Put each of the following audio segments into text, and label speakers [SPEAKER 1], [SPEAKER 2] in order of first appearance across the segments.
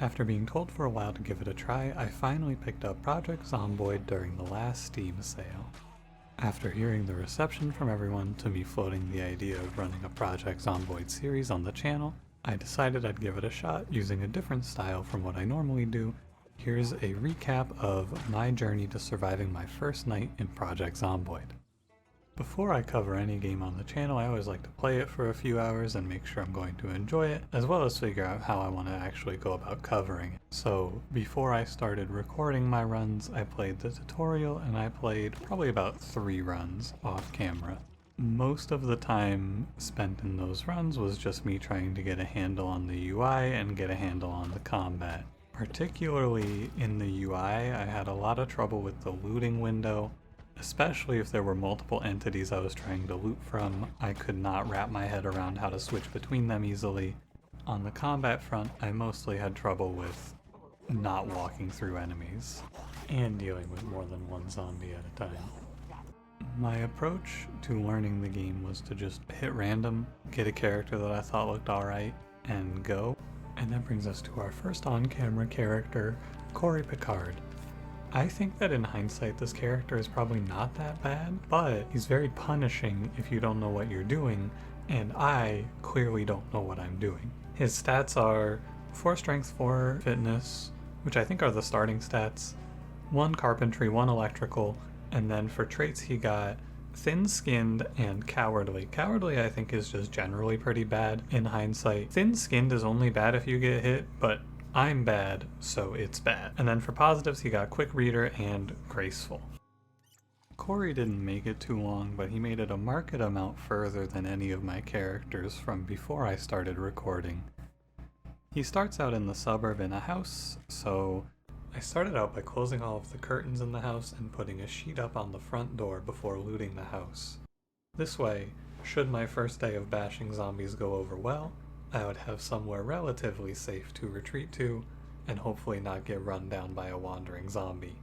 [SPEAKER 1] After being told for a while to give it a try, I finally picked up Project Zomboid during the last Steam sale. After hearing the reception from everyone to me floating the idea of running a Project Zomboid series on the channel, I decided I'd give it a shot using a different style from what I normally do. Here's a recap of my journey to surviving my first night in Project Zomboid. Before I cover any game on the channel, I always like to play it for a few hours and make sure I'm going to enjoy it, as well as figure out how I want to actually go about covering it. So before I started recording my runs, I played the tutorial and I played probably about 3 runs off camera. Most of the time spent in those runs was just me trying to get a handle on the UI and get a handle on the combat. Particularly in the UI, I had a lot of trouble with the looting window. Especially if there were multiple entities I was trying to loot from, I could not wrap my head around how to switch between them easily. On the combat front, I mostly had trouble with not walking through enemies, and dealing with more than one zombie at a time. My approach to learning the game was to just hit random, get a character that I thought looked alright, and go. And that brings us to our first on-camera character, Corey Picard. I think that in hindsight this character is probably not that bad, but he's very punishing if you don't know what you're doing, and I clearly don't know what I'm doing. His stats are 4 strength, 4 fitness, which I think are the starting stats, 1 carpentry, 1 electrical, and then for traits he got thin-skinned and cowardly. Cowardly I think is just generally pretty bad in hindsight. Thin-skinned is only bad if you get hit, but I'm bad, so it's bad. And then for positives, he got quick reader and graceful. Corey didn't make it too long, but he made it a marked amount further than any of my characters from before I started recording. He starts out in the suburb in a house, so I started out by closing all of the curtains in the house and putting a sheet up on the front door before looting the house. This way, should my first day of bashing zombies go over well, I would have somewhere relatively safe to retreat to, and hopefully not get run down by a wandering zombie.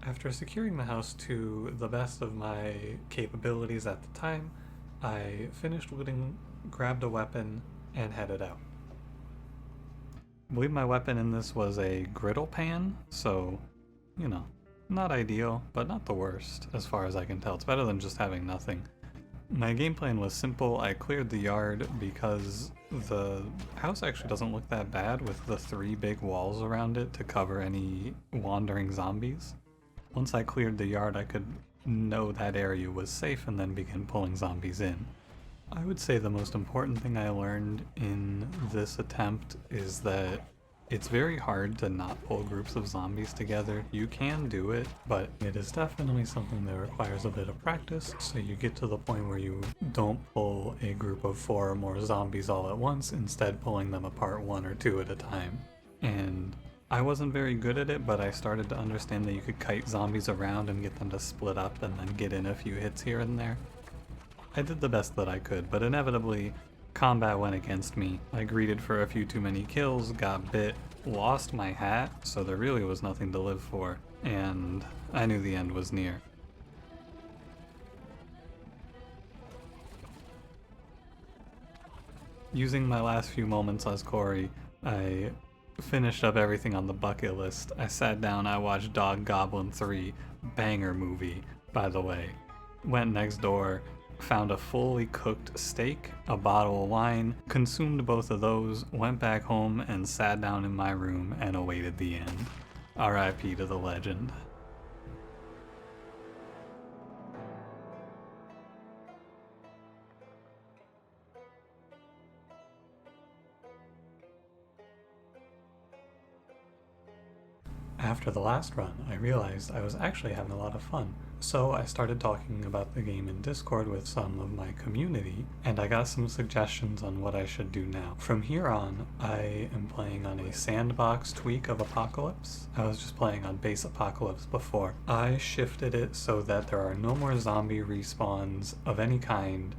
[SPEAKER 1] After securing the house to the best of my capabilities at the time, I finished looting, grabbed a weapon, and headed out. I believe my weapon in this was a griddle pan, so, you know, not ideal, but not the worst, as far as I can tell. It's better than just having nothing. My game plan was simple. I cleared the yard because the house actually doesn't look that bad with the 3 big walls around it to cover any wandering zombies. Once I cleared the yard, I could know that area was safe and then begin pulling zombies in. I would say the most important thing I learned in this attempt is that it's very hard to not pull groups of zombies together. You can do it, but it is definitely something that requires a bit of practice, so you get to the point where you don't pull a group of 4 or more zombies all at once, instead pulling them apart 1 or 2 at a time. And I wasn't very good at it, but I started to understand that you could kite zombies around and get them to split up and then get in a few hits here and there. I did the best that I could, but inevitably, combat went against me. I greeted for a few too many kills, got bit, lost my hat, so there really was nothing to live for, and I knew the end was near. Using my last few moments as Corey, I finished up everything on the bucket list. I sat down, I watched Dog Goblin 3, banger movie, by the way. Went next door, found a fully cooked steak, a bottle of wine, consumed both of those, went back home and sat down in my room and awaited the end. RIP to the legend. After the last run, I realized I was actually having a lot of fun, so I started talking about the game in Discord with some of my community, and I got some suggestions on what I should do now. From here on, I am playing on a sandbox tweak of Apocalypse. I was just playing on base Apocalypse before. I shifted it so that there are no more zombie respawns of any kind,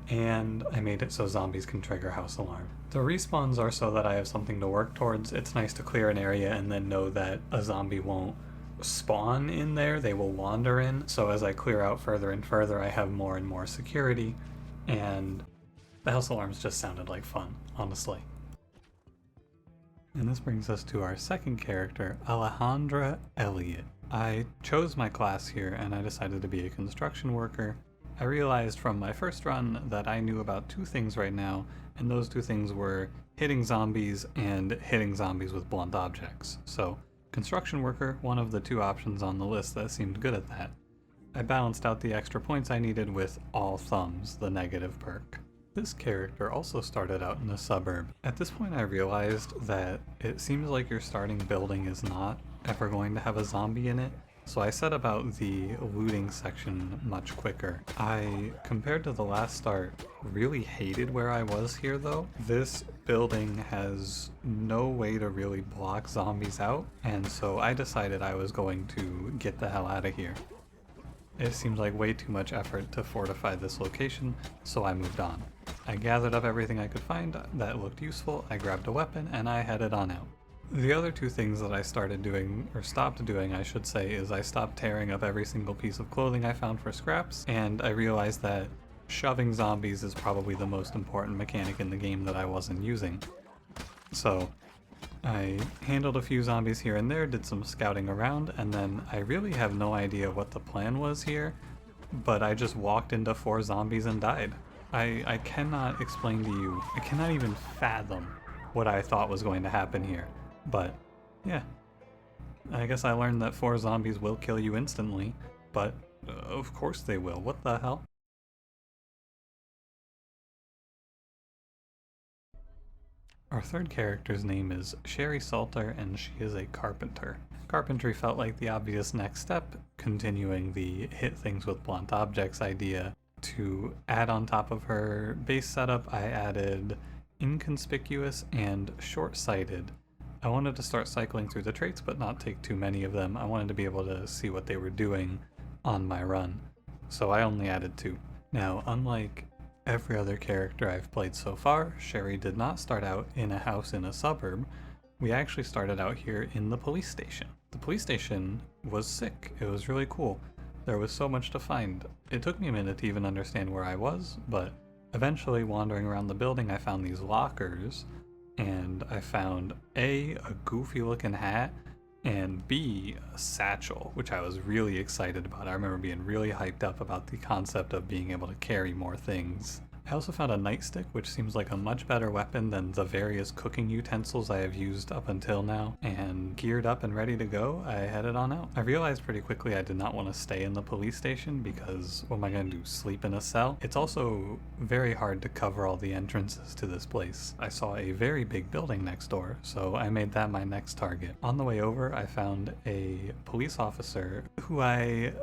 [SPEAKER 1] and I made it so zombies can trigger house alarm. The respawns are so that I have something to work towards. It's nice to clear an area and then know that a zombie won't spawn in there, they will wander in. So as I clear out further and further, I have more and more security, and the house alarms just sounded like fun, honestly. And this brings us to our second character, Alejandra Elliott. I chose my class here and I decided to be a construction worker. I realized from my first run that I knew about two things right now, and those two things were hitting zombies and hitting zombies with blunt objects. So, construction worker, one of the two options on the list that seemed good at that. I balanced out the extra points I needed with all thumbs, the negative perk. This character also started out in a suburb. At this point I realized that it seems like your starting building is not ever going to have a zombie in it, so I set about the looting section much quicker. I, compared to the last start, really hated where I was here though. This building has no way to really block zombies out, and so I decided I was going to get the hell out of here. It seemed like way too much effort to fortify this location, so I moved on. I gathered up everything I could find that looked useful, I grabbed a weapon, and I headed on out. The other two things that I started doing, or stopped doing I should say, is I stopped tearing up every single piece of clothing I found for scraps, and I realized that shoving zombies is probably the most important mechanic in the game that I wasn't using. So I handled a few zombies here and there, did some scouting around, and then I really have no idea what the plan was here, but I just walked into 4 zombies and died. I cannot explain to you, I cannot even fathom what I thought was going to happen here, but yeah. I guess I learned that 4 zombies will kill you instantly, but of course they will, what the hell? Our third character's name is Sherry Salter, and she is a carpenter. Carpentry felt like the obvious next step, continuing the hit things with blunt objects idea. To add on top of her base setup, I added inconspicuous and short-sighted. I wanted to start cycling through the traits but not take too many of them. I wanted to be able to see what they were doing on my run, so I only added 2. Now, unlike every other character I've played so far, Sherry did not start out in a house in a suburb. We actually started out here in the police station. The police station was sick. It was really cool. There was so much to find. It took me a minute to even understand where I was, but eventually wandering around the building I found these lockers, and I found A, goofy looking hat, and B, a satchel, which I was really excited about. I remember being really hyped up about the concept of being able to carry more things. I also found a nightstick, which seems like a much better weapon than the various cooking utensils I have used up until now, and geared up and ready to go, I headed on out. I realized pretty quickly I did not want to stay in the police station because what am I going to do, sleep in a cell? It's also very hard to cover all the entrances to this place. I saw a very big building next door, so I made that my next target. On the way over, I found a police officer who I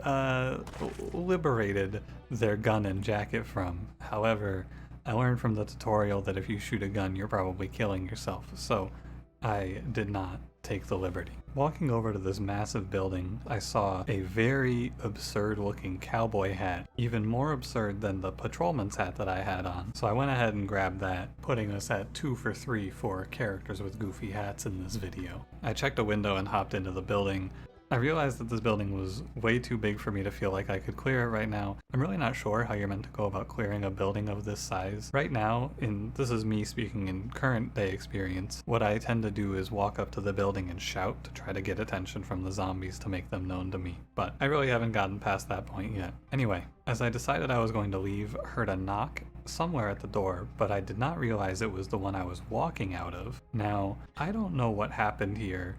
[SPEAKER 1] liberated their gun and jacket from. However, I learned from the tutorial that if you shoot a gun, you're probably killing yourself, so I did not take the liberty. Walking over to this massive building, I saw a very absurd looking cowboy hat, even more absurd than the patrolman's hat that I had on. So I went ahead and grabbed that, putting us at 2 for 3 for characters with goofy hats in this video. I checked a window and hopped into the building. I realized that this building was way too big for me to feel like I could clear it right now. I'm really not sure how you're meant to go about clearing a building of this size. Right now, this is me speaking in current day experience, what I tend to do is walk up to the building and shout to try to get attention from the zombies to make them known to me. But I really haven't gotten past that point yet. Anyway, as I decided I was going to leave, heard a knock somewhere at the door, but I did not realize it was the one I was walking out of. Now, I don't know what happened here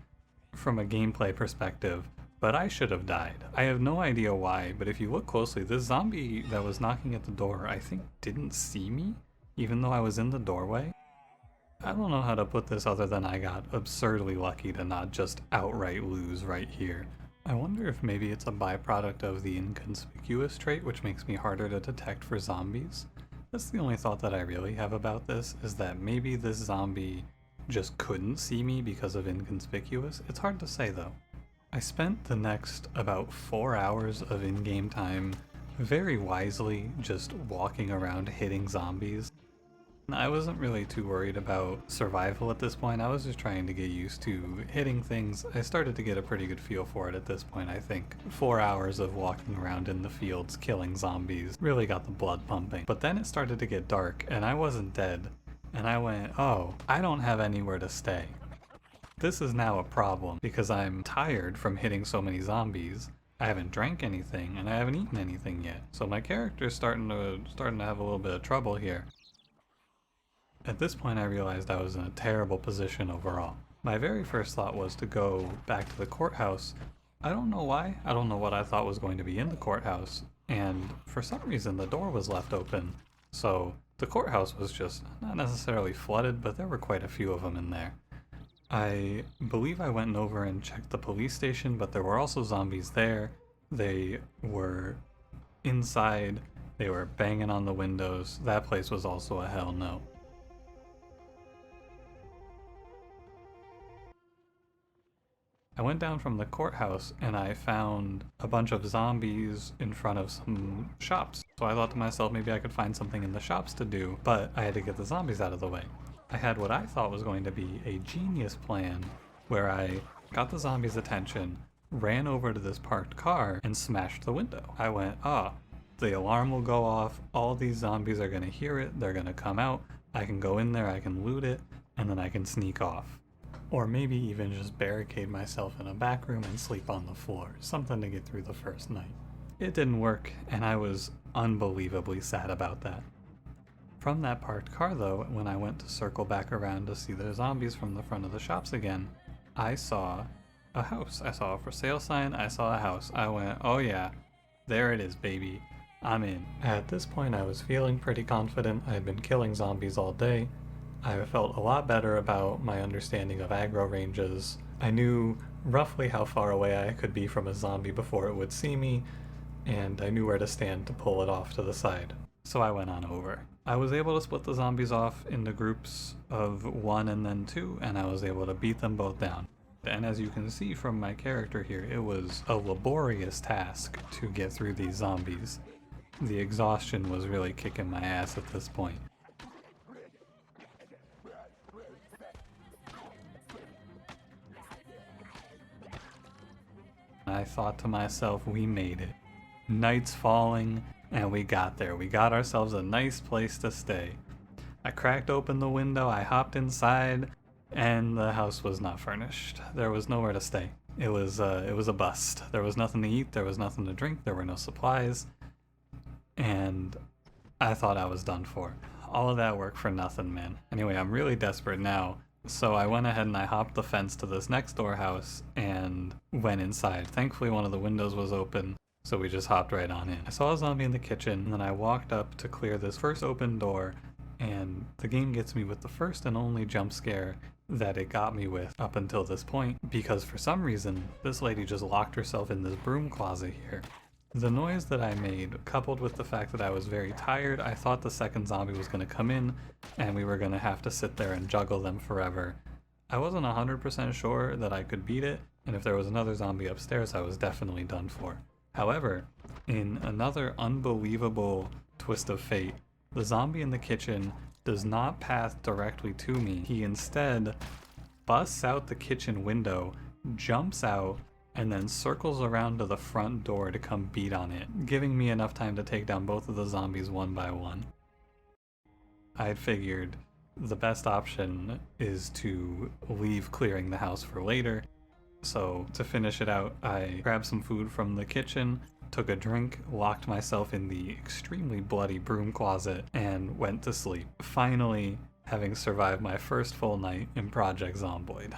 [SPEAKER 1] from a gameplay perspective, but I should have died. I have no idea why, but if you look closely, this zombie that was knocking at the door, I think didn't see me, even though I was in the doorway. I don't know how to put this other than I got absurdly lucky to not just outright lose right here. I wonder if maybe it's a byproduct of the inconspicuous trait, which makes me harder to detect for zombies. That's the only thought that I really have about this, is that maybe this zombie just couldn't see me because of inconspicuous. It's hard to say though. I spent the next about 4 hours of in-game time very wisely just walking around hitting zombies. I wasn't really too worried about survival at this point. I was just trying to get used to hitting things. I started to get a pretty good feel for it at this point, I think. 4 hours of walking around in the fields killing zombies really got the blood pumping. But then it started to get dark and I wasn't dead. And I went, oh, I don't have anywhere to stay. This is now a problem because I'm tired from hitting so many zombies. I haven't drank anything and I haven't eaten anything yet. So my character's starting to have a little bit of trouble here. At this point I realized I was in a terrible position overall. My very first thought was to go back to the courthouse. I don't know why. I don't know what I thought was going to be in the courthouse. And for some reason the door was left open. So the courthouse was just not necessarily flooded, but there were quite a few of them in there. I believe I went over and checked the police station, but there were also zombies there. They were inside. They were banging on the windows. That place was also a hell no. I went down from the courthouse and I found a bunch of zombies in front of some shops. So I thought to myself, maybe I could find something in the shops to do, but I had to get the zombies out of the way. I had what I thought was going to be a genius plan where I got the zombies' attention, ran over to this parked car, and smashed the window. I went, the alarm will go off, all these zombies are going to hear it, they're going to come out, I can go in there, I can loot it, and then I can sneak off. Or maybe even just barricade myself in a back room and sleep on the floor, something to get through the first night. It didn't work, and I was unbelievably sad about that. From that parked car though, when I went to circle back around to see the zombies from the front of the shops again, I saw a house. I saw a for sale sign, I saw a house. I went, oh yeah, there it is baby, I'm in. At this point I was feeling pretty confident. I had been killing zombies all day. I felt a lot better about my understanding of aggro ranges. I knew roughly how far away I could be from a zombie before it would see me, and I knew where to stand to pull it off to the side. So I went on over. I was able to split the zombies off into groups of 1 and then 2, and I was able to beat them both down. And as you can see from my character here, it was a laborious task to get through these zombies. The exhaustion was really kicking my ass at this point. I thought to myself, we made it. Night's falling, and we got there. We got ourselves a nice place to stay. I cracked open the window, I hopped inside, and the house was not furnished. There was nowhere to stay. It was a bust. There was nothing to eat, there was nothing to drink, there were no supplies, and I thought I was done for. All of that work for nothing, man. Anyway, I'm really desperate now. So I went ahead and I hopped the fence to this next door house and went inside. Thankfully one of the windows was open, so we just hopped right on in. I saw a zombie in the kitchen, and then I walked up to clear this first open door, and the game gets me with the first and only jump scare that it got me with up until this point, because for some reason this lady just locked herself in this broom closet here. The noise that I made, coupled with the fact that I was very tired, I thought the second zombie was going to come in and we were going to have to sit there and juggle them forever. I wasn't 100% sure that I could beat it, and if there was another zombie upstairs I was definitely done for. However, in another unbelievable twist of fate, the zombie in the kitchen does not path directly to me. He instead busts out the kitchen window, jumps out, and then circles around to the front door to come beat on it, giving me enough time to take down both of the zombies one by one. I had figured the best option is to leave clearing the house for later, so to finish it out, I grabbed some food from the kitchen, took a drink, locked myself in the extremely bloody broom closet, and went to sleep, finally having survived my first full night in Project Zomboid.